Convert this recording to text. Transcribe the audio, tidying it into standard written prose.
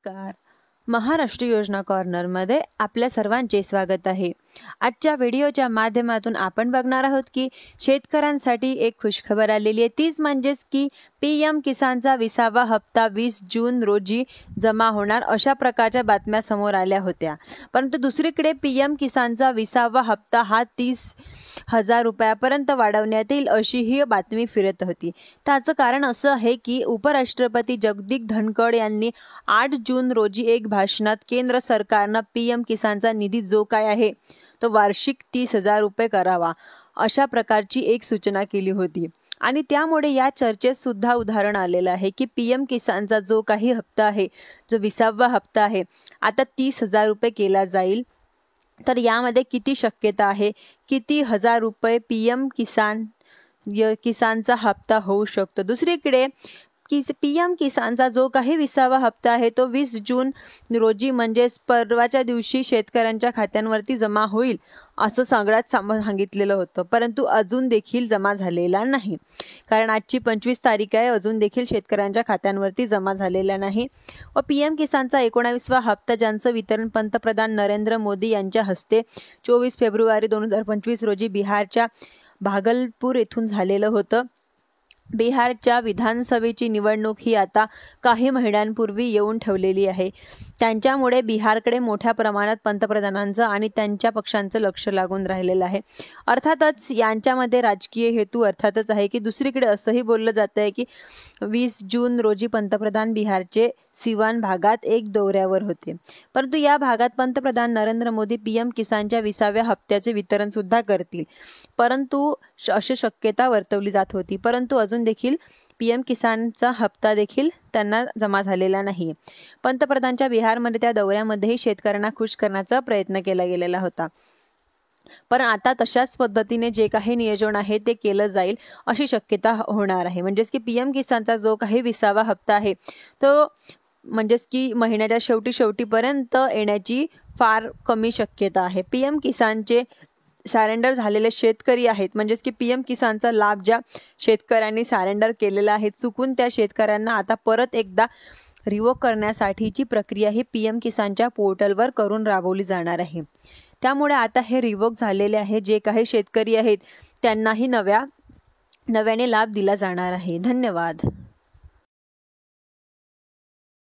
नमस्कार. महाराष्ट्र योजना कॉर्नरमध्ये आपल्या सर्वांचे स्वागत आहे. आजच्या व्हिडिओच्या माध्यमातून आपण बघणार आहोत की शेतकऱ्यांसाठी एक खुशखबर आलेली आहे. तीच म्हणजेच की PM किसानचा 20वा हप्ता 20 जून रोजी जमा होणार अशा प्रकारच्या बातम्या समोर आल्या होत्या. परंतु दुसरीकडे PM किसानचा 20वा हप्ता हा 30,000 रुपयापर्यंत वाढवण्यात येईल अशी ही बातमी फिरत होती. त्याचं कारण असं आहे की उपराष्ट्रपती जगदीप धनखड यांनी 8 जून रोजी एक भाषणात केंद्र सरकारनं PM किसानचा निधी जो काय आहे तो वार्षिक 30,000 रुपये करावा अशा प्रकारची एक सूचना केली होती. आणि त्यामुळे या चर्चेत सुद्धा उदाहरण आलेलं आहे की PM किसानचा जो काही हप्ता आहे, जो 20वा हप्ता आहे, आता 30,000 रुपये केला जाईल. तर यामध्ये किती शक्यता आहे, किती हजार रुपये PM किसानचा हप्ता होऊ शकतो. दुसरीकडे PM किसानचा जो काही 20वा हप्ता आहे तो 20 जून रोजी म्हणजेच परवाच्या दिवशी शेतकऱ्यांच्या खात्यांवरती जमा होईल असं सगळ्यात सांगितलेलं होतं. परंतु अजून देखील जमा झालेला नाही. कारण आजची 25 तारीख आहे, अजून देखील शेतकऱ्यांच्या खात्यांवरती जमा झालेला नाही. व PM किसानचा 19वा हप्ता ज्यांचं वितरण पंतप्रधान नरेंद्र मोदी यांच्या हस्ते 24 फेब्रुवारी 2025 रोजी बिहारच्या भागलपूर येथून झालेलं होतं. बिहारच्या विधानसभेची निवडणूक ही आता काही महिन्यांपूर्वी येऊन ठेवलेली आहे. त्यांच्यामुळे बिहारकडे मोठ्या प्रमाणात पंतप्रधानांचं आणि त्यांच्या पक्षांचं लक्ष लागून राहिलेलं आहे. अर्थातच यांच्यामध्ये राजकीय हेतू अर्थातच आहे की दुसरीकडे असंही बोललं जात आहे की 20 जून रोजी पंतप्रधान बिहारचे सिवान भागात एक दौऱ्यावर होते. परंतु या भागात पंतप्रधान नरेंद्र मोदी PM किसानच्या 20व्या हप्त्याचे वितरण सुद्धा करतील. परंतु अशी शक्यता वर्तवली जात होती. परंतु अजून देखील PM किसानचा हप्ता देखील त्यांना जमा झालेला नाही. पंतप्रधानांच्या बिहारमध्ये त्या दौऱ्यामध्येही शेतकऱ्यांना खुश करण्याचा प्रयत्न केला गेलेला होता. पण आता तशाच पद्धतीने जे काही नियोजन आहे ते केलं जाईल अशी शक्यता होणार आहे. म्हणजेच की PM किसानचा जो काही 20वा हप्ता आहे तो म्हणजेच की महिन्याच्या शेवटीपर्यंत येण्याची फार कमी शक्यता आहे. PM किसानचे सरेंडर झालेले शेतकरी आहेत, म्हणजेच की PM किसानचा लाभ ज्या शेतकऱ्यांनी सरेंडर केलेला आहे चुकून त्या शेतकऱ्यांना आता परत एकदा रिवोक करण्यासाठीची प्रक्रिया ही PM किसानच्या पोर्टलवर करून राबवली जाणार आहे. त्यामुळे आता हे रिवोक झालेले आहे जे काही शेतकरी आहेत त्यांनाही नव्याने लाभ दिला जाणार आहे. धन्यवाद.